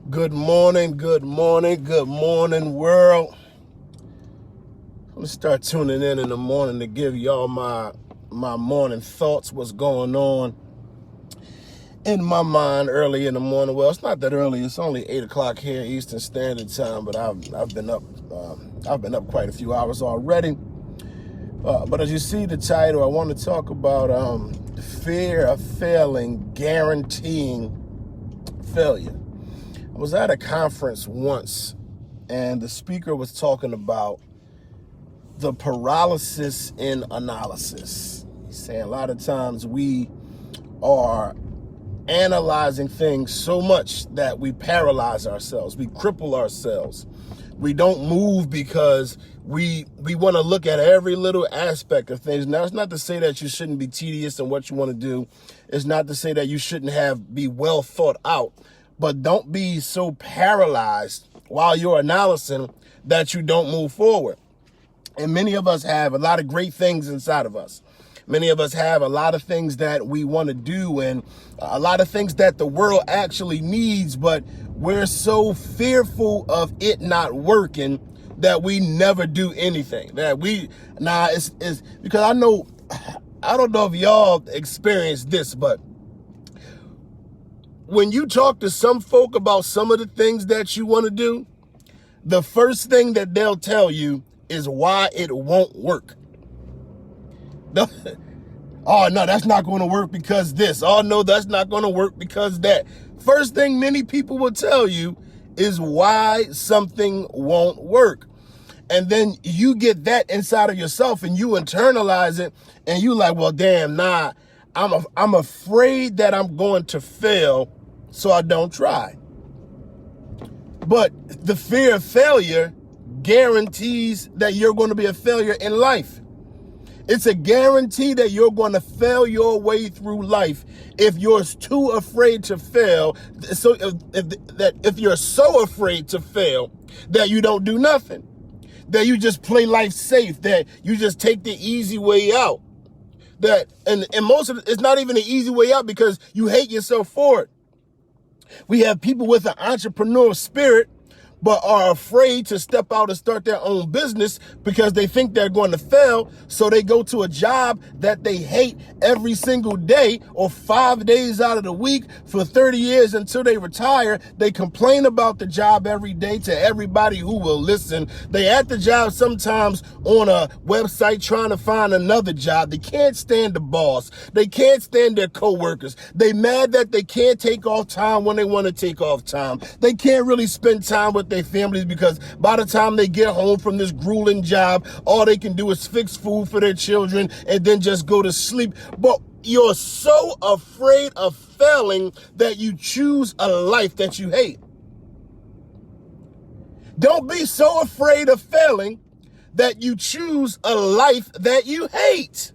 Good morning, good morning, good morning, world. I'm gonna start tuning in the morning to give y'all my morning thoughts, what's going on in my mind early in the morning. Well, it's not that early. It's only 8 o'clock here Eastern Standard Time, but I've been up quite a few hours already. But as you see the title, I want to talk about the fear of failing, guaranteeing failure. I was at a conference once, and the speaker was talking about the paralysis in analysis. He's saying a lot of times we are analyzing things so much that we paralyze ourselves, we cripple ourselves. We don't move because we want to look at every little aspect of things. Now, it's not to say that you shouldn't be tedious in what you want to do. It's not to say that you shouldn't be well thought out. But don't be so paralyzed while you're analyzing that you don't move forward. And many of us have a lot of great things inside of us. Many of us have a lot of things that we want to do and a lot of things that the world actually needs, but we're so fearful of it not working that we never do anything. It's because I don't know if y'all experienced this, but when you talk to some folk about some of the things that you want to do, the first thing that they'll tell you is why it won't work. Oh, no, that's not going to work because this. Oh, no, that's not going to work because that. First thing many people will tell you is why something won't work. And then you get that inside of yourself and you internalize it and you like, well, damn, nah, I'm afraid that I'm going to fail, so I don't try. But the fear of failure guarantees that you're going to be a failure in life. It's a guarantee that you're going to fail your way through life if you're too afraid to fail. So if you're so afraid to fail that you don't do nothing, that you just play life safe, that you just take the easy way out. And most of it's not even an easy way out because you hate yourself for it. We have people with an entrepreneurial spirit, but are afraid to step out and start their own business because they think they're going to fail. So they go to a job that they hate every single day or 5 days out of the week for 30 years until they retire. They complain about the job every day to everybody who will listen. They at the job sometimes on a website trying to find another job. They can't stand the boss. They can't stand their coworkers. They mad that they can't take off time when they want to take off time. They can't really spend time with their families because by the time they get home from this grueling job, all they can do is fix food for their children and then just go to sleep. But you're so afraid of failing that you choose a life that you hate. Don't be so afraid of failing that you choose a life that you hate.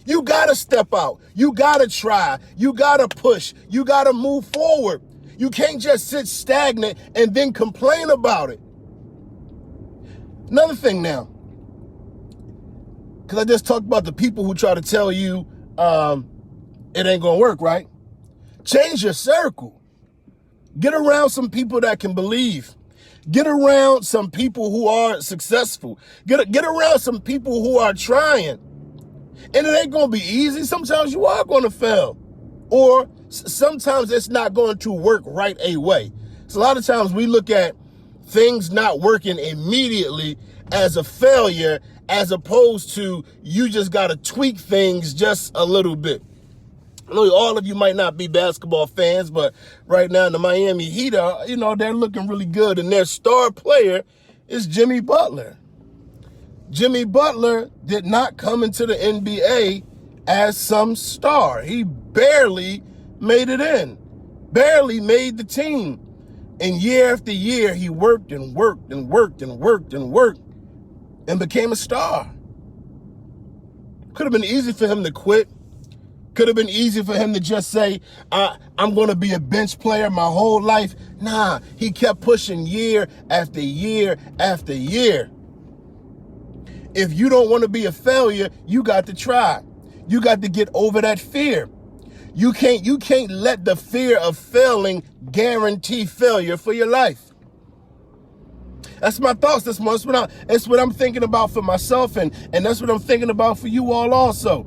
You gotta step out. You gotta try. You gotta push. You gotta move forward. You can't just sit stagnant and then complain about it. Another thing now, because I just talked about the people who try to tell you it ain't gonna work, right? Change your circle. Get around some people that can believe. Get around some people who are successful. Get around some people who are trying. And it ain't gonna be easy. Sometimes you are gonna fail. Or sometimes it's not going to work right away. So a lot of times we look at things not working immediately as a failure, as opposed to you just got to tweak things just a little bit. I know all of you might not be basketball fans, but right now the Miami Heat are, they're looking really good. And their star player is Jimmy Butler. Jimmy Butler did not come into the NBA as some star. He barely made it in, barely made the team. And year after year, he worked and worked and worked and worked and worked and became a star. Could have been easy for him to quit. Could have been easy for him to just say, I'm going to be a bench player my whole life. Nah, he kept pushing year after year after year. If you don't want to be a failure, you got to try. You got to get over that fear. You can't let the fear of failing guarantee failure for your life. That's my thoughts this month. It's what I'm thinking about for myself, and that's what I'm thinking about for you all also.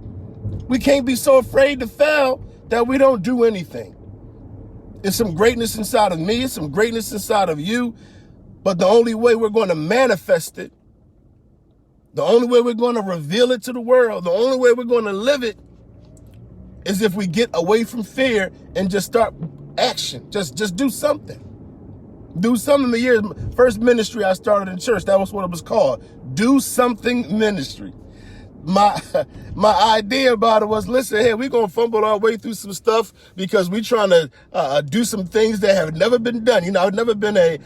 We can't be so afraid to fail that we don't do anything. There's some greatness inside of me, some greatness inside of you, but the only way we're going to manifest it, the only way we're going to reveal it to the world, the only way we're going to live it is if we get away from fear and just start action. Just do something. Do something. The first ministry I started in church, that was what it was called. Do something ministry. My idea about it was, listen, hey, we're going to fumble our way through some stuff because we're trying to do some things that have never been done. You know, I've never been a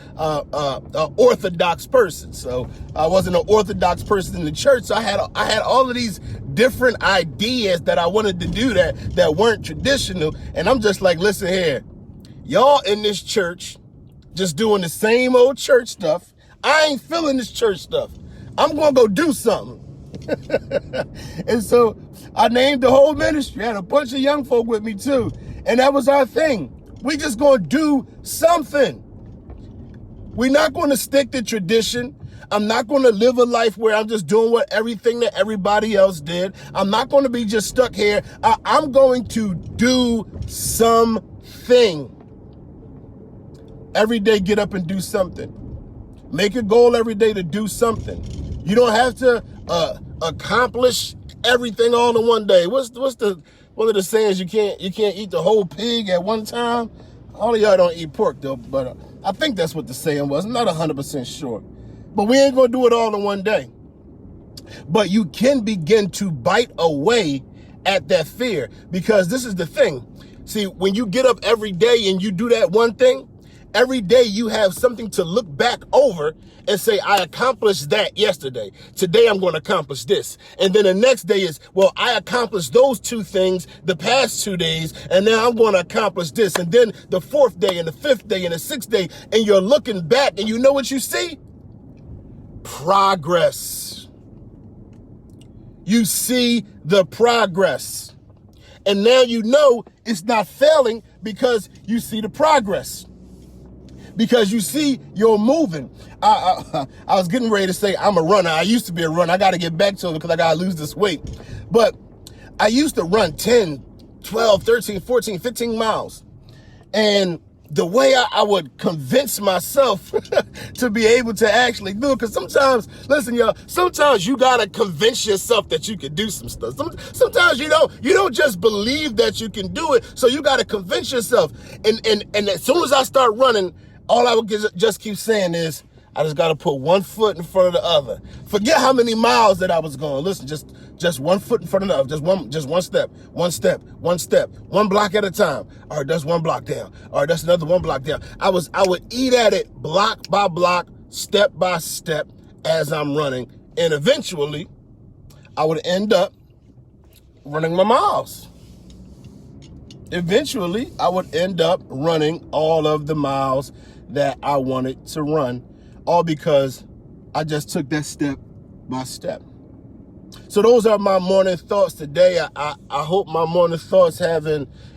orthodox person. So I wasn't an orthodox person in the church. So I had all of these different ideas that I wanted to do that weren't traditional. And I'm just like, listen here, y'all in this church just doing the same old church stuff. I ain't feeling this church stuff. I'm going to go do something. And so I named the whole ministry. I had a bunch of young folk with me too. And that was our thing. We just going to do something. We're not going to stick to tradition. I'm not going to live a life where I'm just doing everything that everybody else did. I'm not going to be just stuck here. I'm going to do something. Every day, get up and do something. Make a goal every day to do something. You don't have to accomplish everything all in one day. What's one of the sayings? You can't eat the whole pig at one time. All of y'all don't eat pork though, but I think that's what the saying was. I'm not 100% sure, but we ain't gonna do it all in one day. But you can begin to bite away at that fear, because this is the thing. See, when you get up every day and you do that one thing, every day you have something to look back over and say, I accomplished that yesterday. Today I'm going to accomplish this. And then the next day is, well, I accomplished those two things the past 2 days, and now I'm going to accomplish this. And then the fourth day and the fifth day and the sixth day, and you're looking back and you know what you see? Progress. You see the progress. And now you know it's not failing because you see the progress. Because you see you're moving. I was getting ready to say I'm a runner. I used to be a runner. I got to get back to it because I got to lose this weight. But I used to run 10, 12, 13, 14, 15 miles. And the way I would convince myself to be able to actually do it, because sometimes, listen, y'all, sometimes you got to convince yourself that you can do some stuff. Sometimes you don't just believe that you can do it, so you got to convince yourself. And as soon as I start running, all I would just keep saying is, I just got to put one foot in front of the other. Forget how many miles that I was going. Listen, just one foot in front of the other. Just one step, one block at a time. All right, that's one block down. All right, that's another one block down. I would eat at it block by block, step by step as I'm running. And eventually, I would end up running my miles. Eventually, I would end up running all of the miles that I wanted to run, all because I just took that step by step. So those are my morning thoughts today. I hope my morning thoughts have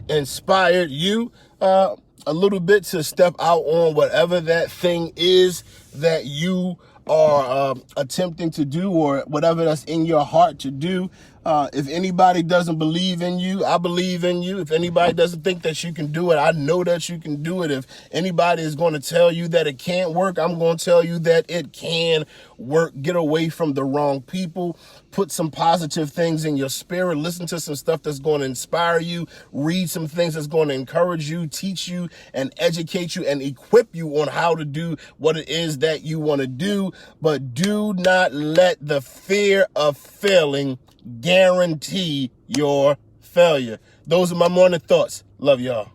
inspired you a little bit to step out on whatever that thing is that you are attempting to do, or whatever that's in your heart to do. If anybody doesn't believe in you, I believe in you. If anybody doesn't think that you can do it, I know that you can do it. If anybody is going to tell you that it can't work, I'm going to tell you that it can work. Get away from the wrong people. Put some positive things in your spirit. Listen to some stuff that's going to inspire you. Read some things that's going to encourage you, teach you, and educate you, and equip you on how to do what it is that you want to do. But do not let the fear of failing guarantee your failure. Those are my morning thoughts. Love y'all.